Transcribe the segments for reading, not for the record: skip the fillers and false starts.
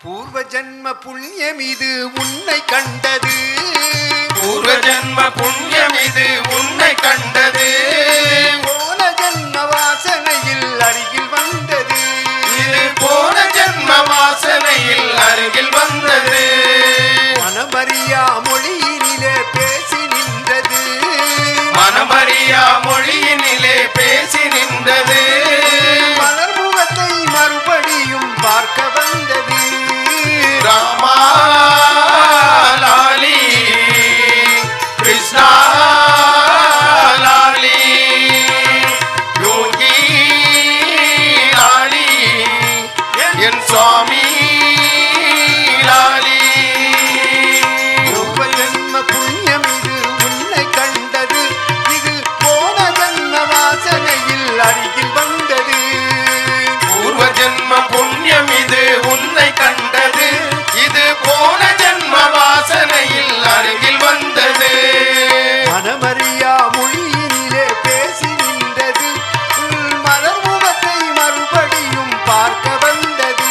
பூர்வ ஜன்ம புண்ணியம் இது உன்னை கண்டது. பூர்வ ஜன்ம புண்ணியம் இது உன்னை கண்டது. போன ஜன்ம வாசனையில் அருகில் வந்தது. இது போன ஜன்ம வாசனையில் அருகில் வந்தது. மனமறியா மொழியினிலே பேசி நின்றது. மனமறியா மொழியினிலே பேசி நின்றது. மலர்முகத்தை மறுபடியும் பார்க்க வந்தது. ராமா லாலி கிருஷ்ணா லாலி யோகி லாலி என் சுவாமி லாலி. பூர்வ ஜன்ம புண்ணியம் இது உன்னை கண்டது. இது போன ஜன்ம வாசனையில் அருகில் வந்தது. பூர்வ ஜன்ம புண்ணியம் இது உன்னை கண்டது. இது போன ஜன்ம வாசனையில் அருகில் வந்தது. மனமறியா மொழியினிலே பேசி நின்றது. உள் மலர் முகத்தை மறுபடியும் பார்க்க வந்தது.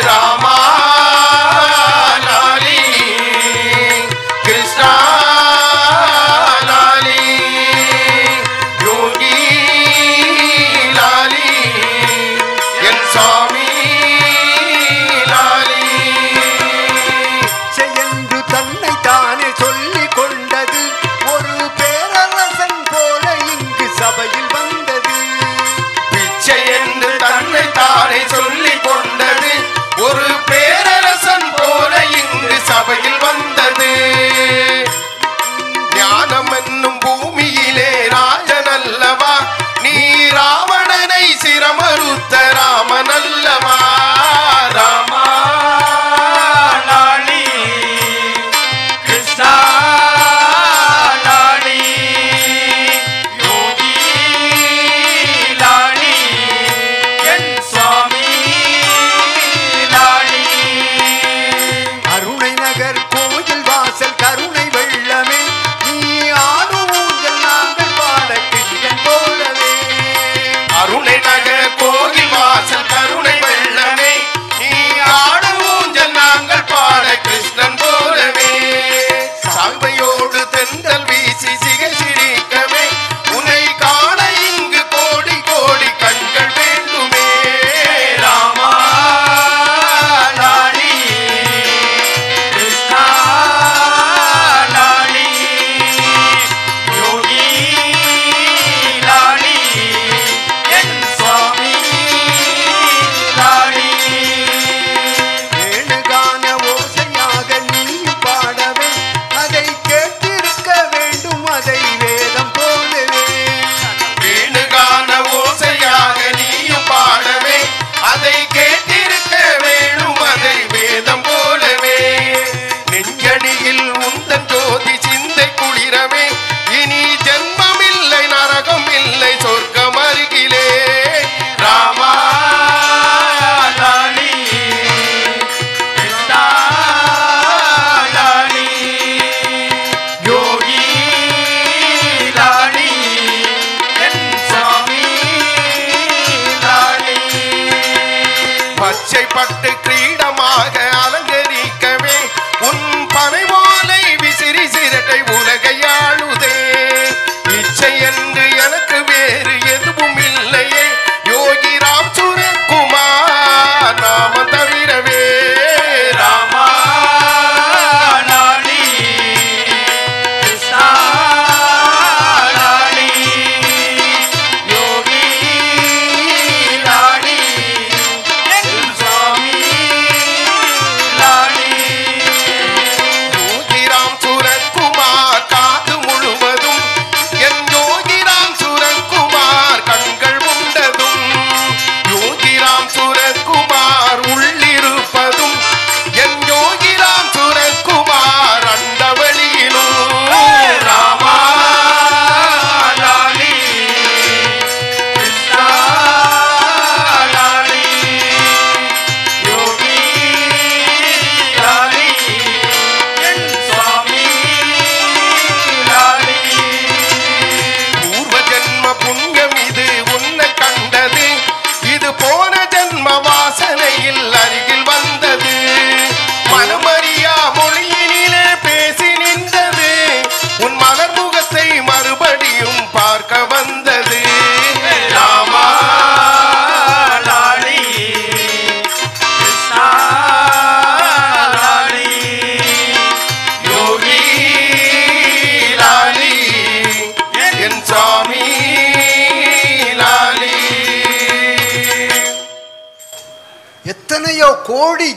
ராமா லாலி கிருஷ்ணா லாலி யோகி லாலி என் சுவாமி லாலி. என்று தன்னை தானே சொல்லிக் கொண்டது. ஒரு பேரரசன் போல இங்கு சபையில் வந்தது. பிச்சை என்று தன்னை தானே சொல்லிக் கொண்டது. ஒரு பேரரசன் போல இங்கு சபையில் வந்தது. ஞானம் என்னும் பூமியிலே ராஜனல்லவா, நீ ராவணனை சிரமறுத்த ராமனல்லவா. ராமா லாலி கிருஷ்ணா லாலி யோகி லாலி என் சுவாமி லாலி. அருணை நகர்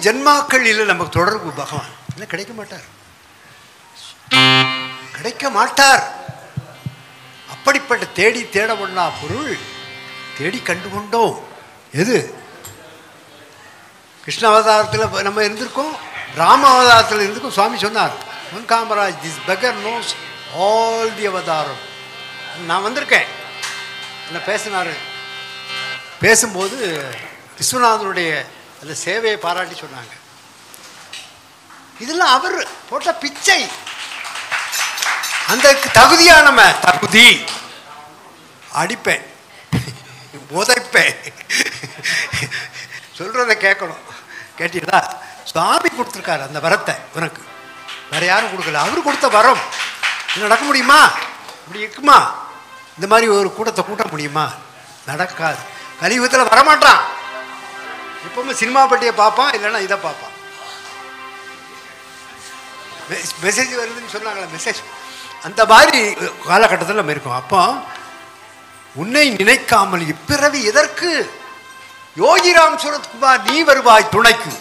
ஜென்மாக்களில் நமக்கு தொடர்பு பகவான் இல்லை கிடைக்க மாட்டார், கிடைக்க மாட்டார். அப்படிப்பட்ட தேடி தேட ஒண்ணா பொருள் தேடி கண்டு கொண்டோம். எது? கிருஷ்ண அவதாரத்தில் நம்ம இருந்திருக்கோம், ராம அவதாரத்தில் இருந்திருக்கோம். சுவாமி சொன்னார், one Kamaraj, this beggar nose all the அவதாரம். நான் வந்திருக்கேன் என்ன பேசினார். பேசும்போது விஸ்வநாதனுடைய அந்த சேவையை பாராட்டி சொன்னாங்க. இதெல்லாம் அவர் போட்ட பிச்சை. அந்த தகுதியான தகுதி அடிப்பேன், உதைப்பேன், சொல்றத கேட்கணும். கேட்டீங்களா? சுவாமி கொடுத்துருக்காரு அந்த வரத்தை உனக்கு, வேற யாரும் கொடுக்கல. அவரு கொடுத்த வரம். நடக்க முடியுமா? இப்படி இருக்குமா? இந்த மாதிரி ஒரு கூட்டத்தை கூட்ட முடியுமா? நடக்காது. கலியுகத்தில் வரமாட்டான். எப்பவுமே சினிமா பட்டியை பார்ப்பான், இல்லைன்னா இதை பார்ப்பான். மெசேஜ் வருதுன்னு சொன்னாங்களே, மெசேஜ் அந்த மாதிரி காலகட்டத்தில் நம்ம இருக்கோம். அப்போ உன்னை நினைக்காமல் இப்பிறவி எதற்கு? யோகிராம் சூரத்குமார் நீ வருவாய் துணைக்கு.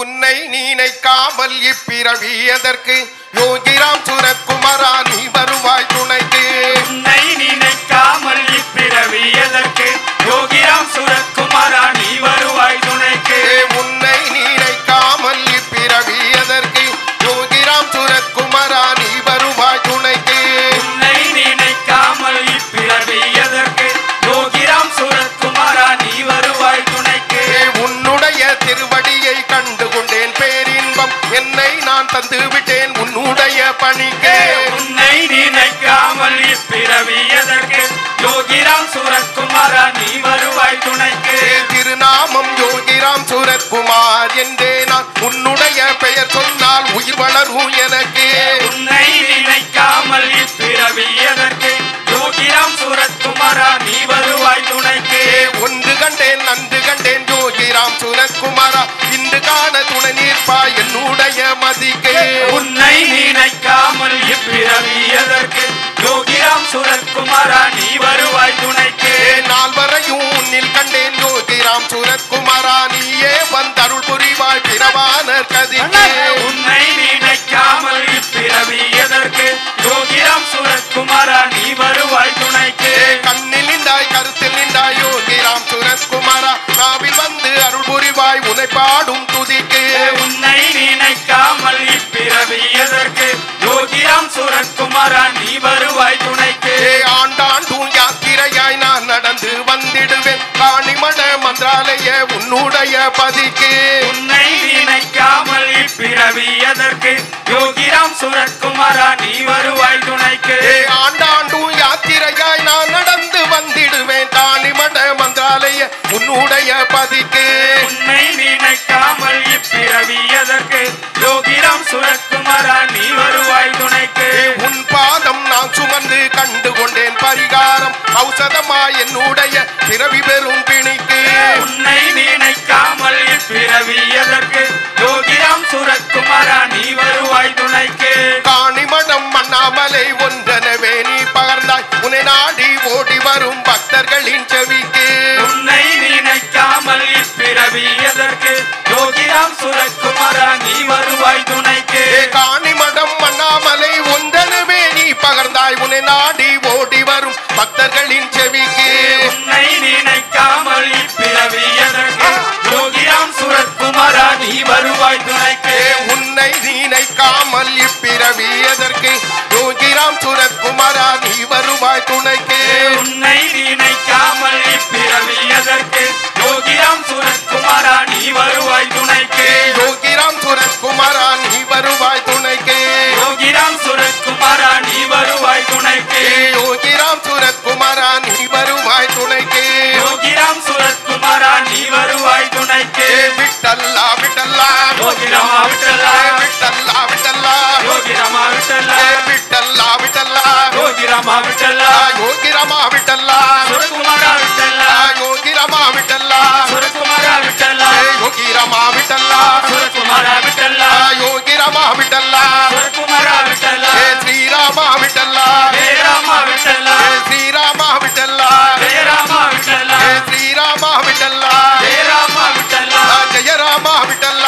உன்னை நினைக்காமல் இப்பிறவி எதற்கு? யோகிராம் சூரத்குமாரா நீ வருவாய் துணைக்கு. உன்னை நினைக்காமல் இப்பிறவி எதற்கு? யோகிராம் சூரத்குமாரா நீ வருவாய் துணைக்கு. உன்னை நினைக்காமல் இப்பிறவி எதற்கு? யோகிராம் சூரத்குமாரா நீ வருவாய் துணைக்கு. உன்னை நினைக்காமல் இப்பிறவி எதற்கு? யோகிராம் சூரத்குமாரா நீ வருவாய் துணைக்கு. உன்னுடைய திருவடியை கண்டு கொண்டேன் பேரின்பம், என்னை நான் தந்து விட்டேன் உன்னுடைய பணிக்கு. உன்னை நினைக்காமல் இப்பிறவி எதற்கு? யோகிராம் சூரத்குமாரா நீ வருவாய் துணைக்கு. திருநாமம் யோகிராம் சூரத்குமார் என்றே நான் உன்னுடைய பெயர் சொன்னால் உயிர் வளரும் எனக்கு. உன்னை நினைக்காமல் இப்பிறவி எதற்கு? யோகிராம் சூரத்குமாரா நீ வருவாய் துணைக்கு. ஒன்று கண்டேன் நன்று கண்டேன் யோகிராம் சூரத்குமாரா, இன்று காண துணை நிற்பாய் என்னுடைய மதிக்கு. உன்னை நினைக்காமல் இப்பிறவி எதற்கு? யோகிராம் சூரத்குமாரா நீ வருவாய் துணைக்கு. நால்வரையும் உன்னில் கண்டேன் யோகிராம் சூரத்குமாரா, நீயே வந்தருள் புரிவாய் பிறவான கதிக்கு. உன்னை நினைக்காமல் இப்பிறவி எதற்கு? யோகிராம் சூரத்குமாரா நீ வருவாய் துணைக்கு. கண்ணில் நின்றாய் கருத்தில் நின்றாய் யோகிராம் சூரத்குமாரா, நாவில் வந்து அருள் புரிவாய் உனை பாடும் துதிக்கு. உன்னை நினைக்காமல் இப்பிறவி எதற்கு? யோகிராம் சூரத்குமாரா நீ வருவாய் துணைக்கு. ஆண்டாண்டும் யாத்திரையாய் நான் நடந்து வந்திடுவேன் காணிமட மந்திராலய உன்னுடைய பதிக்கு. உன்னை நினைக்காமல் இப்பிறவி எதற்கு? யோகிராம் சூரத்குமாரா நீ வருவாய் துணைக்கு. ஆண்டாண்டும் யாத்திரையாய் நான் நடந்து வந்திடுவேன் காணிமட மந்திராலய உன்னுடைய பதிக்கு. உன்னை நினைக்காமல் இப்பிறவி எதற்கு? யோகிராம் சூரத்குமாரா நீ வருவாய் துணைக்கு. உன் பாதம் நான் சுமந்து கண்டு கொண்டேன் பரிகாரம், ஔஷதமா என்னுடைய பிறவி பெறும் பிணிக்கு. உன்னை நினைக்காமல் இப்பிறவி எதற்கு? யோகிராம் சூரத்குமாரா நீ வருவாய் துணைக்கு. காணிமடம் அண்ணாமலை ஒன்றனவே நீ பகர்ந்தாய் உன்னை நாடி ஓடி வரும் பக்தர்களின் செவிக்கு. உன்னை நினைக்காமல் இப்பிறவி எதற்கு? யோகிராம் சூரத்குமாரா நீ வருவாய் துணைக்கு. காணிமடம் அண்ணாமலை ஒன்றனவே நீ பகர்ந்தாய் உன்னை நாடி ஓடி வரும் பக்தர்களின் செவிக்கு. உன்னை நினைக்காமல் இப்பிறவி எதற்கு? யோகிராம் சூரத்குமாரா நீ வருவாய் துணைக்கு. உன்னை நினைக்காமல் இப்பிறவி எதற்கு? யோகிராம் சூரத்குமாரா நீ வருவாய் துணைக்கு. உன்னை நினைக்காமல் இப்பிறவி எதற்கு? யோகிராம் சூரத்குமாரா நீ வருவாய் துணைக்கு. யோகிராம் சூரத்குமாரா நீ வருவாய் துணைக்கு. யோகிராம் சூரத்குமாரா நீ வருவாய் துணைக்கு. யோகிராம் சூரத்குமாரா நீ வருவாய் துணைக்கு. யோகிராம் சூரத்குமாரா நீ வருவாய் துணைக்கு. விட்டல்லா விட்டல்லா யோகிராமா விட்டல்லா. விட்டல்லா விட்டல்லா யோகிராமா விட்டல்லா. விட்டல்லா விட்டல்லா யோகிராமா விட்டல்லா. யோகிராமா விட்டல்லா. சூரத்குமாரா விட்டல்லா. யோகிராமா விட்டல்லா. சூரத்குமாரா விட்டல்லா. யோகிராமா விட்டல்லா. சூரத்குமாரா விட்டல்லா. யோகிராமா விட்டல்லா. சூரத்குமாரா விட்டல்லா. ஸ்ரீராமா விட்டல்லா. ஜெயராமா விட்டல்லா. ஸ்ரீராமா விட்டல்லா. ஜெயராமா விட்டல்லா. ஸ்ரீராமா விட்டல்லா. ஜெயராமா விட்டல்லா. ஜெயராமா விட்டல்லா.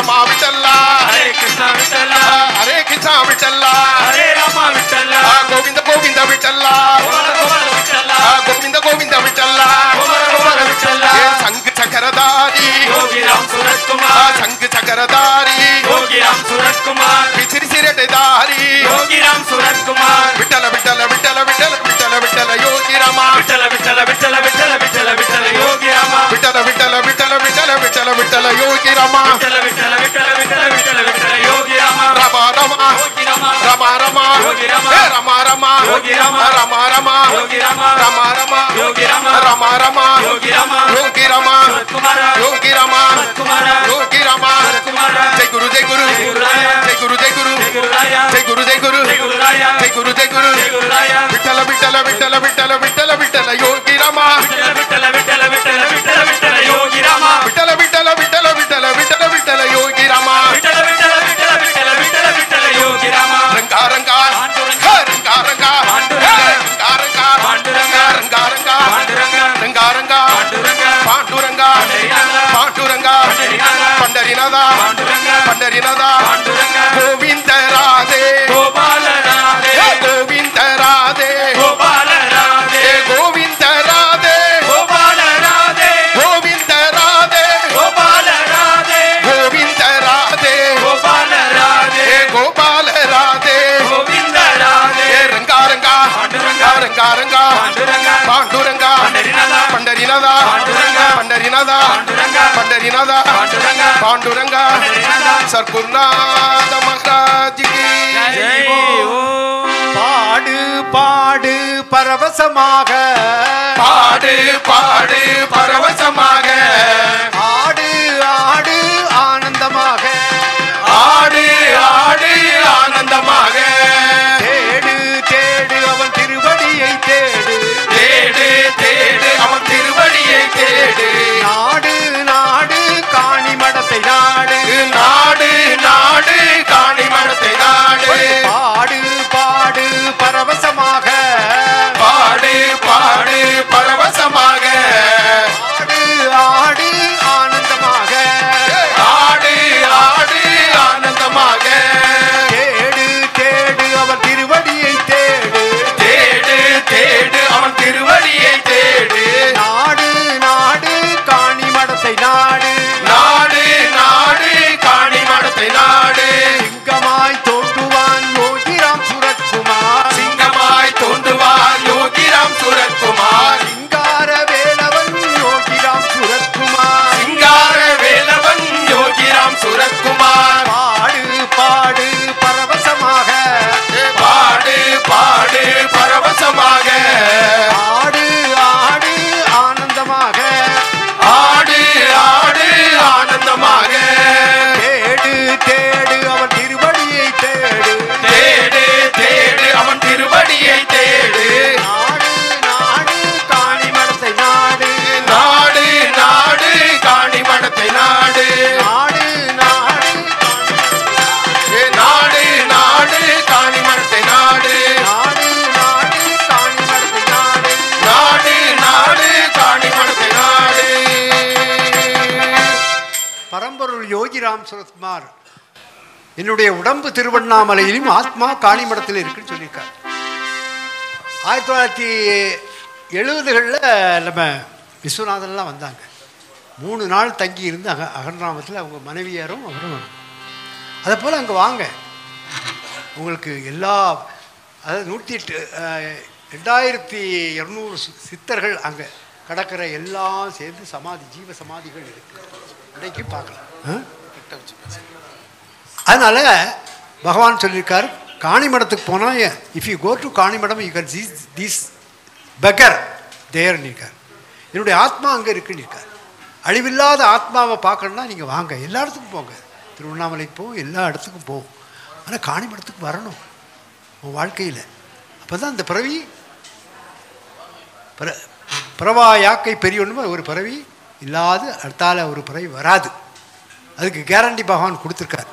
ராமா விட்டல்லா ஹரே கிருஷ்ணா விட்டலா ஹரே கிருஷ்ணா விட்டல்லா ஹரே ராமா விட்டலா கோவிந்த கோவிந்த விட்டல்லா கோபால கோபால விட்டலா கோவிந்த கோவிந்த விட்டல்லா கோபால கோபால விட்டலா சங்கு சக்கரதாரி யோகிராம் சுரத்குமார் சங்கு சக்கரதாரி யோகிராம் சுரத்குமார் விசிறி சிரட்டைதாரி யோகிராம் சுரத்குமார் விட்டல விட்டல விட்டல விட்டல விட்டல விட்டல யோகி ராமா விட்டல விட்டல விட்டல விட்டல விட்டல விட்டல யோகிராமா விட்டல விட்டல விட்டல விட்டல விட்டல விட்டல யோகி ராமா விட்டல விட்டல விட்டல விட்டல விட்டல விட்டல யோகிராமா ரமா ரமா யோகிராமா ரமா ரமா யோகி ராமா ரமா ரமா யோகி ராமா ரமா ரமா யோகி ராமா ரமா ரமா யோகி ராமா ரமா ரமா யோகி ராமா யோகி ராமா சுரத்குமார யோகி ராமா சுரத்குமார யோகி ராமா சுரத்குமார ஜெய் குரு ஜெய் குரு ஜெய் குருராய ஜெய் குரு ஜெய் குரு ஜெய் குருராய ஜெய் குரு ஜெய் குரு ஜெய் குருராய ஜெய் குரு ஜெய் குரு ஜெய் குருராய விட்டல விட்டல விட்டல விட்டல விட்டல விட்டல யோகி ராமா விட்டல விட்டல விட்டல விட்டல விட்டல விட்டல யோகி ராமா விட்டல விட்டல விட்டல விட்டல விட்டல விட்டல யோகி ராமா விட்டல விட்டல விட்டல விட்டல விட்டல விட்டல யோகி ராமா ரங்கா ரங்கா பாண்டுரங்கா. ரங்கா ரங்கா பாண்டுரங்கா. ரங்கா ரங்கா பாண்டுரங்கா. ரங்கா ரங்கா பாண்டுரங்கா. ரங்கா ரங்கா பாண்டுரங்கா. பாண்டுரங்கா பண்டரிநாதா. பாண்டுரங்கா பண்டரிநாதா. பண்டரிநாதா பாண்டுரங்கா. பண்டரிநாதா பாண்டுரங்கா. கோவிந்த ராதே கோபால ராதே கோவிந்த ராதே கோபால ராதே கோவிந்த ராதே கோபால ராதே கோவிந்த ராதே கோபால ராதே கோவிந்த ராதே கோபால ராதே கோபால ராதே கோவிந்த ராதே ரங்கா ரங்கா பாண்டுரங்கா. ரங்கா ரங்கா பாண்டுரங்கா. பாண்டுரங்கா பண்டரிநாதா. பண்டரிநாதா பாண்டுரங்கா. பண்டரிநாதா பாண்டுரங்கா. பண்டரிநாதா பாண்டுரங்கா. பாண்டுரங்கா பண்டரிநாதா. சர்க்குருநாத மகாராஜ் கி ஜெய் ஓம் பாடு பாடு பரவசமாக பாடு பாடு பரவசமாக ஆடு ஆடு ஆனந்தமாக ஆடு ஆடு ஆனந்தமாக தேடு தேடு அவன் திருவடியை தேடு தேடு தேடு அவன் திருவடியை தேடு நாடு நாடு காணி மடத்தை நாடு நாடு நாடு காணி மடத்தை நாடு பாடு பாடு பரவசமாக பாடு பாடு பரவசமாக ஆடு ஆடு ஆனந்தமாக ஆடு ஆடு ஆனந்தமாக தேடு தேடு அவன் திருவடியை தேடு தேடு தேடு அவன் திருவடியை தேடு நாடு நாடு காணி மடத்தை நாடு நாடு நாடு காணி மடத்தை நாடு சிங்கமாய் தோன்றுவான் யோகிராம் சுரத்குமார் சிங்கமாய் தோன்றுவார் யோகிராம் சுரத்குமார் சிங்கார வேலவன் யோகிராம் சுரத்குமார் சிங்கார வேலவன் யோகிராம் சுரத்குமார் பாடு பாடு பரவசமாக பாடு பாடு பரவசமாக ஆடு ஆடு ஆனந்தமாக ஆடு ஆடு ஆனந்தமாக தேடு தேடு அவன் திருவடியை தேடு தேடு தேடு அவன் திருவடியை தேடு நாடு நாடு காணி மடத்தை நாடு நாடு நாடு காணி மடத்தை நாடு நாடு நாடு நாடு நாடு காணி மடத்தை நாடு நாடு நாடு காணி மடத்தை நாடு நாடு நாடு காணி மடத்தை நாடு பரம்பொருள் யோகிராம் சுரத்குமார் என்னுடைய உடம்பு திருவண்ணாமலையிலும் ஆத்மா காணிமடத்தில் இருக்குன்னு சொல்லியிருக்கார். 1970களில் நம்ம விஸ்வநாதன்லாம் வந்தாங்க. 3 நாள் தங்கி இருந்து அகர்நாமத்தில் அவங்க மனைவியாரும் அவரும். அதை போல் அங்கே வாங்க, உங்களுக்கு எல்லா அதாவது 2200 சித்தர்கள் அங்கே கடற்கர எல்லாம் சேர்ந்து சமாதி ஜீவ சமாதிகள் இருக்கு. இன்றைக்கு பார்க்கலாம். அதனால பகவான் சொல்லியிருக்காரு, காணிமடத்துக்கு போனால் if you go to Kanimadam you can see this beggar there இருக்கார். என்னுடைய ஆத்மா அங்கே இருக்குன்னு இருக்கார். அழிவில்லாத ஆத்மாவை பார்க்கணுன்னா நீங்கள் வாங்க, எல்லா இடத்துக்கும் போங்க, திருவண்ணாமலைக்கு போகும், எல்லா இடத்துக்கும் போகும். ஆனால் காணிமடத்துக்கு வரணும் உன் வாழ்க்கையில். அப்போ தான் அந்த பிறவி பிறவா யாக்கை பெரியொன்று ஒரு பிறவி இல்லாது அடுத்தால ஒரு பிறவி வராது. அதுக்கு கேரண்டி பகவான் கொடுத்துருக்கார்.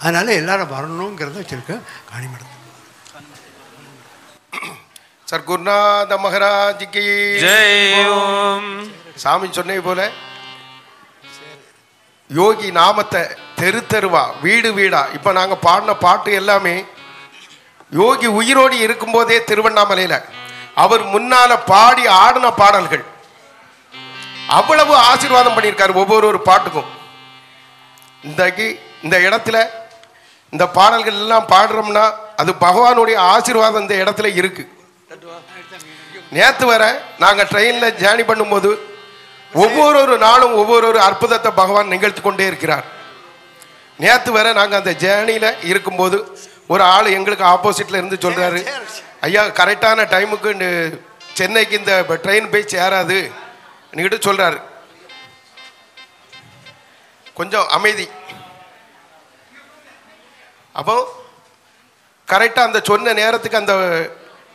அதனால எல்லாரும் வரணுங்கிறத வச்சிருக்கேன் காணிமடத்துக்கு. சர்க்குருநாத மகாராஜ் கி ஜெய் ஓம் சாமி சொன்னே போல யோகி நாமத்தை தெரு தெருவா வீடு வீடா இப்போ நாங்கள் பாடின பாட்டு எல்லாமே யோகி உயிரோடு இருக்கும்போதே திருவண்ணாமலையில் அவர் முன்னால பாடி ஆடின பாடல்கள். அவ்வளவு ஆசீர்வாதம் பண்ணியிருக்காரு ஒவ்வொரு பாட்டுக்கும். இன்றைக்கு இந்த இடத்துல இந்த பாடல்கள் எல்லாம் பாடுறோம்னா அது பகவானுடைய ஆசீர்வாதம் இந்த இடத்துல இருக்கு. நேற்று வர நாங்கள் ட்ரெயினில் ஜேர்னி பண்ணும்போது ஒவ்வொரு நாளும் ஒவ்வொரு அற்புதத்தை பகவான் நிகழ்த்தி கொண்டே இருக்கிறார். நேற்று வர நாங்கள் அந்த ஜேர்னியில் இருக்கும்போது ஒரு ஆள் எங்களுக்கு ஆப்போசிட்டில் இருந்து சொல்கிறாரு, ஐயா கரெக்டான டைமுக்கு சென்னைக்கு இந்த ட்ரெயின் போய் சேராது என்கிட்ட சொல்கிறாரு. கொஞ்சம் அமைதி. அப்போ கரெக்டாக அந்த சொன்ன நேரத்துக்கு அந்த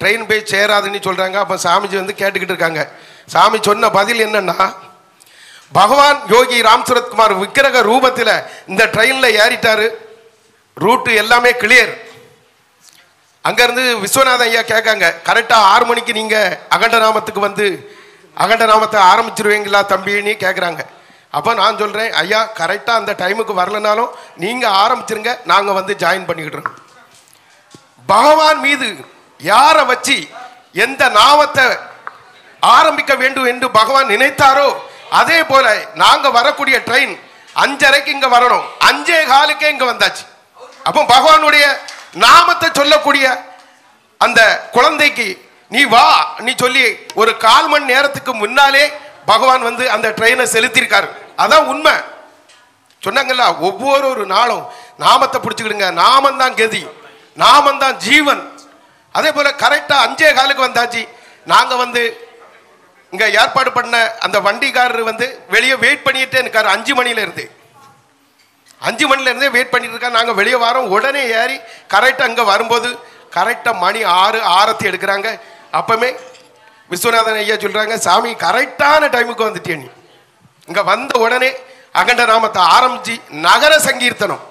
ட்ரெயின் போய் சேராதுன்னு சொல்கிறாங்க. அப்போ சாமிஜி வந்து கேட்டுக்கிட்டு இருக்காங்க. சாமி சொன்ன பதில் என்னன்னா, பகவான் யோகி ராம் சரத்குமார் விக்கிரக ரூபத்தில் இந்த ட்ரெயினில் ஏறிட்டாரு, ரூட்டு எல்லாமே கிளியர். அங்கேருந்து விஸ்வநாதன் ஐயா கேட்காங்க, கரெக்டாக 6 மணிக்கு நீங்கள் அகண்டநாமத்துக்கு வந்து அகண்டநாமத்தை ஆரம்பிச்சிருவீங்களா தம்பின்னு கேட்குறாங்க. அப்போ நான் சொல்கிறேன், ஐயா கரெக்டாக அந்த டைமுக்கு வரலனாலும் நீங்கள் ஆரம்பிச்சிருங்க, நாங்கள் வந்து ஜாயின் பண்ணிக்கிட்டுறோம். பகவான் மீது யாரை வச்சு எந்த நாமத்தை ஆரம்பிக்க வேண்டும் என்று பகவான் நினைத்தாரோ அதே போல நாங்க வரக்கூடிய ட்ரெயின் 5:30 இங்க வரணும், 5:15 இங்க வந்தாச்சு. அப்போ பகவானுடைய நாமத்தை சொல்லக்கூடிய அந்த குழந்தைக்கு நீ வா நீ சொல்லி ஒரு 1/4 மணி நேரத்துக்கு முன்னாலே பகவான் வந்து அந்த ட்ரெயினை செலுத்தியிருக்காரு. அதான் உண்மை. சொன்னாங்கல்ல, ஒவ்வொரு நாளும் நாமத்தை பிடிச்சிக்கிடுங்க, நாமந்தான் கதி, நாமந்தான் ஜீவன். அதே போல கரெக்டா 5:15 வந்தாச்சு. நாங்க வந்து இங்க ஏற்பாடு பண்ண அந்த வண்டிக்காரர் வந்து வெளியே வெயிட் பண்ணிட்டே இருக்காரு. 5 மணில இருந்தே வெயிட் பண்ணிட்டு இருக்காரு. நாங்க வெளியே வரோம், உடனே ஏறி கரெக்டா அங்க வரும்போது கரெக்டா மணி 6 ஆரத்தி எடுக்கிறாங்க. அப்பமே விஸ்வநாதன் ஐயா சொல்றாங்க, சாமி கரெக்டான டைமுக்கு வந்துட்டே. நீ இங்க வந்த உடனே அகண்ட நாமத்தை ஆரம்பிச்சு நகர சங்கீர்த்தனம்.